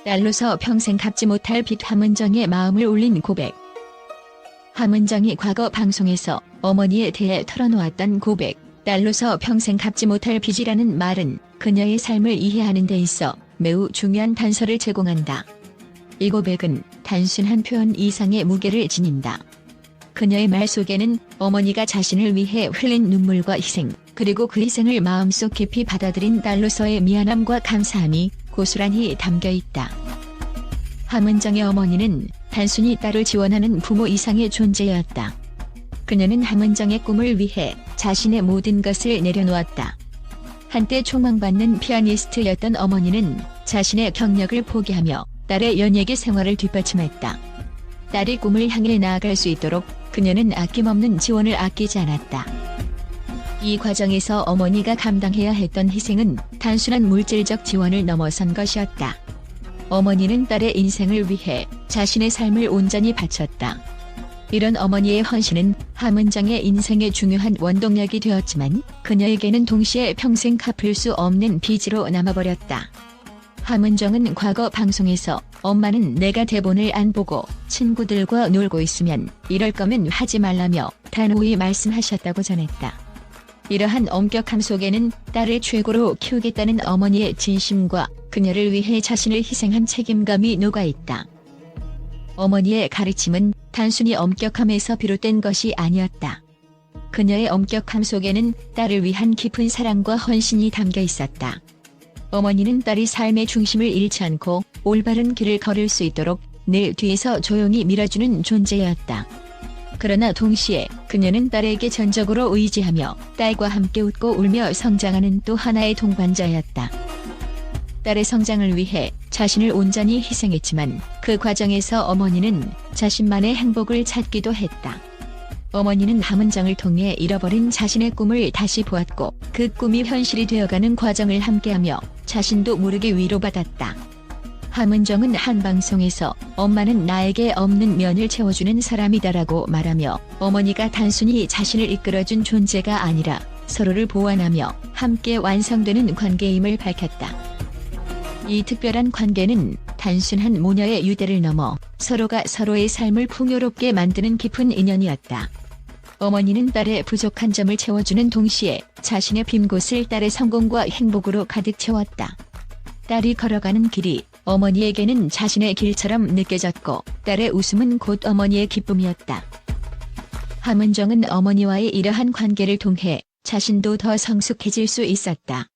딸로서 평생 갚지 못할 빚. 함은정의 마음을 울린 고백. 함은정이 과거 방송에서 어머니에 대해 털어놓았던 고백. 딸로서 평생 갚지 못할 빚이라는 말은 그녀의 삶을 이해하는 데 있어 매우 중요한 단서를 제공한다. 이 고백은 단순한 표현 이상의 무게를 지닌다. 그녀의 말 속에는 어머니가 자신을 위해 흘린 눈물과 희생, 그리고 그 희생을 마음속 깊이 받아들인 딸로서의 미안함과 감사함이 고스란히 담겨 있다. 함은정의 어머니는 단순히 딸을 지원하는 부모 이상의 존재였다. 그녀는 함은정의 꿈을 위해 자신의 모든 것을 내려놓았다. 한때 촉망받는 피아니스트였던 어머니는 자신의 경력을 포기하며 딸의 연예계 생활을 뒷받침했다. 딸의 꿈을 향해 나아갈 수 있도록 그녀는 아낌없는 지원을 아끼지 않았다. 이 과정에서 어머니가 감당해야 했던 희생은 단순한 물질적 지원을 넘어선 것이었다. 어머니는 딸의 인생을 위해 자신의 삶을 온전히 바쳤다. 이런 어머니의 헌신은 함은정의 인생의 중요한 원동력이 되었지만 그녀에게는 동시에 평생 갚을 수 없는 빚으로 남아버렸다. 함은정은 과거 방송에서 엄마는 내가 대본을 안 보고 친구들과 놀고 있으면 이럴 거면 하지 말라며 단호히 말씀하셨다고 전했다. 이러한 엄격함 속에는 딸을 최고로 키우겠다는 어머니의 진심과 그녀를 위해 자신을 희생한 책임감이 녹아있다. 어머니의 가르침은 단순히 엄격함에서 비롯된 것이 아니었다. 그녀의 엄격함 속에는 딸을 위한 깊은 사랑과 헌신이 담겨 있었다. 어머니는 딸이 삶의 중심을 잃지 않고 올바른 길을 걸을 수 있도록 늘 뒤에서 조용히 밀어주는 존재였다. 그러나 동시에 그녀는 딸에게 전적으로 의지하며 딸과 함께 웃고 울며 성장하는 또 하나의 동반자였다. 딸의 성장을 위해 자신을 온전히 희생했지만 그 과정에서 어머니는 자신만의 행복을 찾기도 했다. 어머니는 함은정을 통해 잃어버린 자신의 꿈을 다시 보았고 그 꿈이 현실이 되어가는 과정을 함께하며 자신도 모르게 위로받았다. 함은정은 한 방송에서 엄마는 나에게 없는 면을 채워주는 사람이다라고 말하며 어머니가 단순히 자신을 이끌어준 존재가 아니라 서로를 보완하며 함께 완성되는 관계임을 밝혔다. 이 특별한 관계는 단순한 모녀의 유대를 넘어 서로가 서로의 삶을 풍요롭게 만드는 깊은 인연이었다. 어머니는 딸의 부족한 점을 채워주는 동시에 자신의 빈 곳을 딸의 성공과 행복으로 가득 채웠다. 딸이 걸어가는 길이 어머니에게는 자신의 길처럼 느껴졌고 딸의 웃음은 곧 어머니의 기쁨이었다. 함은정은 어머니와의 이러한 관계를 통해 자신도 더 성숙해질 수 있었다.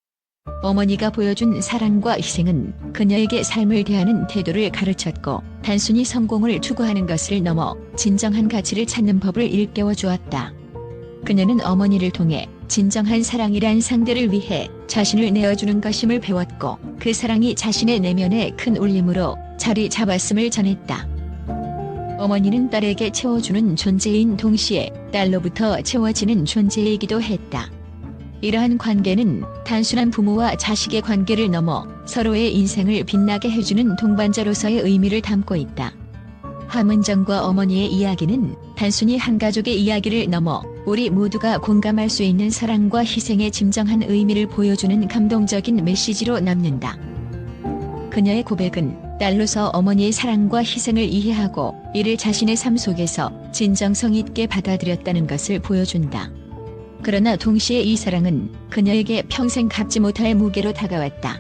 어머니가 보여준 사랑과 희생은 그녀에게 삶을 대하는 태도를 가르쳤고 단순히 성공을 추구하는 것을 넘어 진정한 가치를 찾는 법을 일깨워 주었다. 그녀는 어머니를 통해 진정한 사랑이란 상대를 위해 자신을 내어주는 것임을 배웠고 그 사랑이 자신의 내면에 큰 울림으로 자리 잡았음을 전했다. 어머니는 딸에게 채워주는 존재인 동시에 딸로부터 채워지는 존재이기도 했다. 이러한 관계는 단순한 부모와 자식의 관계를 넘어 서로의 인생을 빛나게 해주는 동반자로서의 의미를 담고 있다. 함은정과 어머니의 이야기는 단순히 한 가족의 이야기를 넘어 우리 모두가 공감할 수 있는 사랑과 희생의 진정한 의미를 보여주는 감동적인 메시지로 남는다. 그녀의 고백은 딸로서 어머니의 사랑과 희생을 이해하고 이를 자신의 삶 속에서 진정성 있게 받아들였다는 것을 보여준다. 그러나 동시에 이 사랑은 그녀에게 평생 갚지 못할 무게로 다가왔다.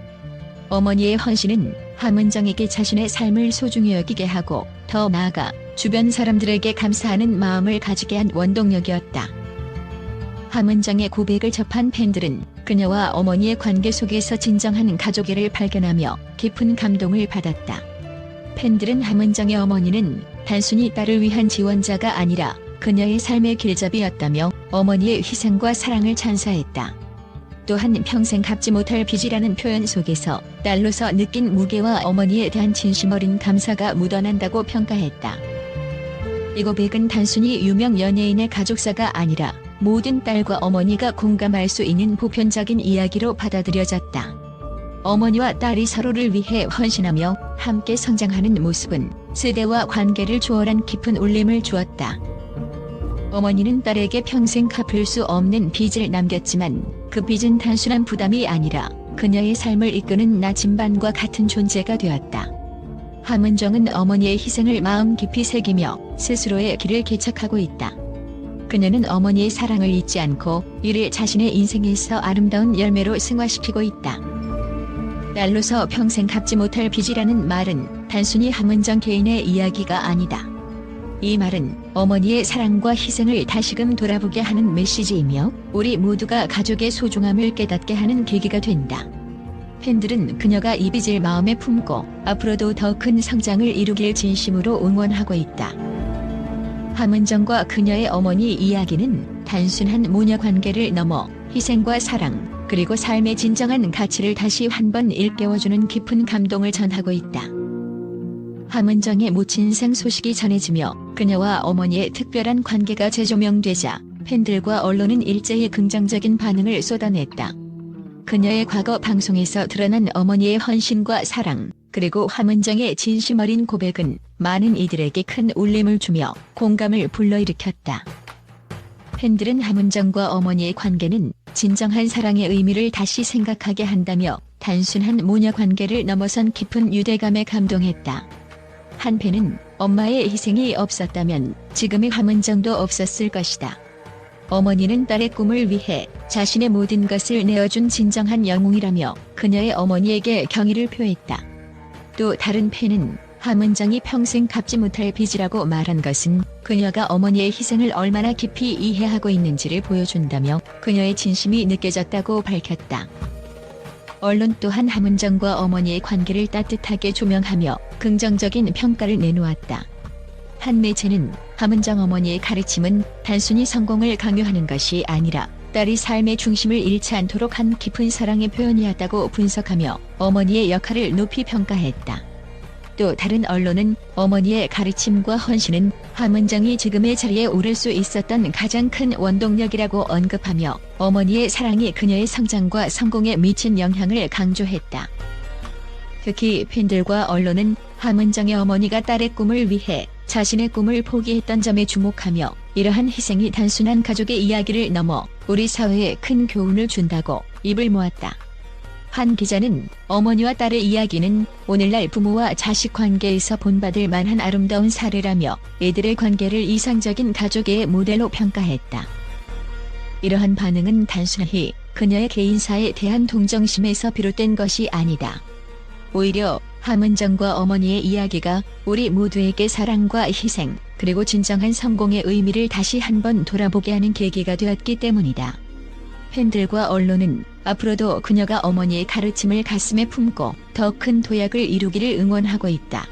어머니의 헌신은 함은정에게 자신의 삶을 소중히 여기게 하고 더 나아가 주변 사람들에게 감사하는 마음을 가지게 한 원동력이었다. 함은정의 고백을 접한 팬들은 그녀와 어머니의 관계 속에서 진정한 가족애를 발견하며 깊은 감동을 받았다. 팬들은 함은정의 어머니는 단순히 딸을 위한 지원자가 아니라 그녀의 삶의 길잡이였다며 어머니의 희생과 사랑을 찬사했다. 또한 평생 갚지 못할 빚이라는 표현 속에서 딸로서 느낀 무게와 어머니에 대한 진심 어린 감사가 묻어난다고 평가했다. 이 고백은 단순히 유명 연예인의 가족사가 아니라 모든 딸과 어머니가 공감할 수 있는 보편적인 이야기로 받아들여졌다. 어머니와 딸이 서로를 위해 헌신하며 함께 성장하는 모습은 세대와 관계를 초월한 깊은 울림을 주었다. 어머니는 딸에게 평생 갚을 수 없는 빚을 남겼지만 그 빚은 단순한 부담이 아니라 그녀의 삶을 이끄는 나침반과 같은 존재가 되었다. 함은정은 어머니의 희생을 마음 깊이 새기며 스스로의 길을 개척하고 있다. 그녀는 어머니의 사랑을 잊지 않고 이를 자신의 인생에서 아름다운 열매로 승화시키고 있다. 날로서 평생 갚지 못할 빚이라는 말은 단순히 함은정 개인의 이야기가 아니다. 이 말은 어머니의 사랑과 희생을 다시금 돌아보게 하는 메시지이며 우리 모두가 가족의 소중함을 깨닫게 하는 계기가 된다. 팬들은 그녀가 이 빚을 마음에 품고 앞으로도 더 큰 성장을 이루길 진심으로 응원하고 있다. 함은정과 그녀의 어머니 이야기는 단순한 모녀 관계를 넘어 희생과 사랑, 그리고 삶의 진정한 가치를 다시 한 번 일깨워주는 깊은 감동을 전하고 있다. 함은정의 모친상 소식이 전해지며 그녀와 어머니의 특별한 관계가 재조명되자 팬들과 언론은 일제히 긍정적인 반응을 쏟아냈다. 그녀의 과거 방송에서 드러난 어머니의 헌신과 사랑, 그리고 함은정의 진심 어린 고백은 많은 이들에게 큰 울림을 주며 공감을 불러일으켰다. 팬들은 함은정과 어머니의 관계는 진정한 사랑의 의미를 다시 생각하게 한다며 단순한 모녀 관계를 넘어선 깊은 유대감에 감동했다. 한 팬은 엄마의 희생이 없었다면 지금의 함은정도 없었을 것이다. 어머니는 딸의 꿈을 위해 자신의 모든 것을 내어준 진정한 영웅이라며 그녀의 어머니에게 경의를 표했다. 또 다른 팬은 함은정이 평생 갚지 못할 빚이라고 말한 것은 그녀가 어머니의 희생을 얼마나 깊이 이해하고 있는지를 보여준다며 그녀의 진심이 느껴졌다고 밝혔다. 언론 또한 함은정과 어머니의 관계를 따뜻하게 조명하며 긍정적인 평가를 내놓았다. 한 매체는 함은정 어머니의 가르침은 단순히 성공을 강요하는 것이 아니라 딸이 삶의 중심을 잃지 않도록 한 깊은 사랑의 표현이었다고 분석하며 어머니의 역할을 높이 평가했다. 또 다른 언론은 어머니의 가르침과 헌신은 함은정이 지금의 자리에 오를 수 있었던 가장 큰 원동력이라고 언급하며 어머니의 사랑이 그녀의 성장과 성공에 미친 영향을 강조했다. 특히 팬들과 언론은 함은정의 어머니가 딸의 꿈을 위해 자신의 꿈을 포기했던 점에 주목하며 이러한 희생이 단순한 가족의 이야기를 넘어 우리 사회에 큰 교훈을 준다고 입을 모았다. 한 기자는 어머니와 딸의 이야기는 오늘날 부모와 자식 관계에서 본받을 만한 아름다운 사례라며 이들의 관계를 이상적인 가족의 모델로 평가했다. 이러한 반응은 단순히 그녀의 개인사에 대한 동정심에서 비롯된 것이 아니다. 오히려 함은정과 어머니의 이야기가 우리 모두에게 사랑과 희생, 그리고 진정한 성공의 의미를 다시 한번 돌아보게 하는 계기가 되었기 때문이다. 팬들과 언론은 앞으로도 그녀가 어머니의 가르침을 가슴에 품고 더 큰 도약을 이루기를 응원하고 있다.